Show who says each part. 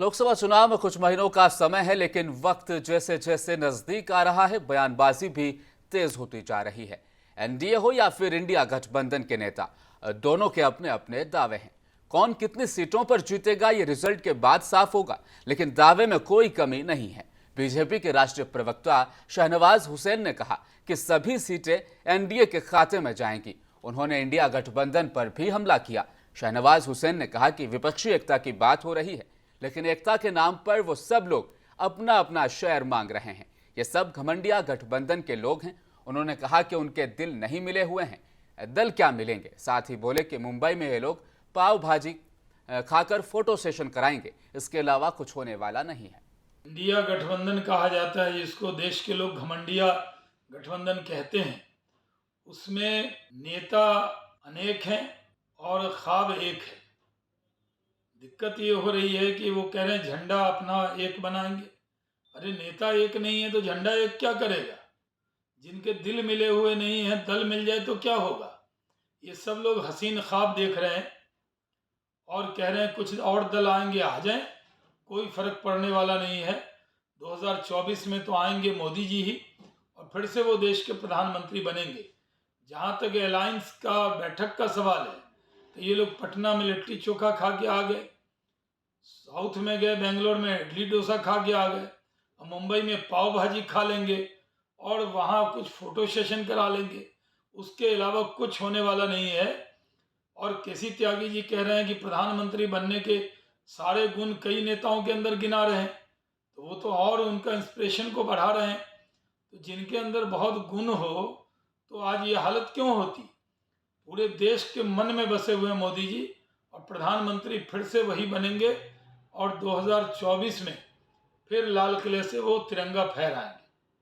Speaker 1: लोकसभा चुनाव में कुछ महीनों का समय है, लेकिन वक्त जैसे जैसे नजदीक आ रहा है, बयानबाजी भी तेज होती जा रही है। एनडीए हो या फिर इंडिया गठबंधन के नेता, दोनों के अपने अपने दावे हैं। कौन कितनी सीटों पर जीतेगा ये रिजल्ट के बाद साफ होगा, लेकिन दावे में कोई कमी नहीं है। बीजेपी के राष्ट्रीय प्रवक्ता शहनवाज हुसैन ने कहा कि सभी सीटें एनडीए के खाते में जाएंगी। उन्होंने इंडिया गठबंधन पर भी हमला किया। शहनवाज हुसैन ने कहा कि विपक्षी एकता की बात हो रही है, लेकिन एकता के नाम पर वो सब लोग अपना अपना शेयर मांग रहे हैं। ये सब घमंडिया गठबंधन के लोग हैं। उन्होंने कहा कि उनके दिल नहीं मिले हुए हैं, दल क्या मिलेंगे। साथ ही बोले कि मुंबई में ये लोग पाव भाजी खाकर फोटो सेशन कराएंगे, इसके अलावा कुछ होने वाला नहीं है।
Speaker 2: इंडिया गठबंधन कहा जाता है, जिसको देश के लोग घमंडिया गठबंधन कहते हैं। उसमें नेता अनेक हैं और ख्वाब एक है। दिक्कत ये हो रही है कि वो कह रहे हैं झंडा अपना एक बनाएंगे। अरे नेता एक नहीं है तो झंडा एक क्या करेगा। जिनके दिल मिले हुए नहीं हैं, दल मिल जाए तो क्या होगा। ये सब लोग हसीन ख्वाब देख रहे हैं और कह रहे हैं कुछ और दल आएंगे, आ जाएं, कोई फर्क पड़ने वाला नहीं है। 2024 में तो आएंगे मोदी जी ही और फिर से वो देश के प्रधानमंत्री बनेंगे। जहाँ तक अलायंस का बैठक का सवाल है, तो ये लोग पटना में लिट्टी चोखा खा के आ गए, साउथ में गए, बेंगलोर में इडली डोसा खा के आ गए, और मुंबई में पाव भाजी खा लेंगे और वहाँ कुछ फोटो सेशन करा लेंगे। उसके अलावा कुछ होने वाला नहीं है। और केसी त्यागी जी कह रहे हैं कि प्रधानमंत्री बनने के सारे गुण कई नेताओं के अंदर गिना रहे हैं, तो वो तो और उनका इंस्पिरेशन को बढ़ा रहे हैं। तो जिनके अंदर बहुत गुण हो तो आज ये हालत क्यों होती। पूरे देश के मन में बसे हुए मोदी जी और प्रधानमंत्री फिर से वही बनेंगे और 2024 में फिर लाल किले से वो तिरंगा फहराएंगे।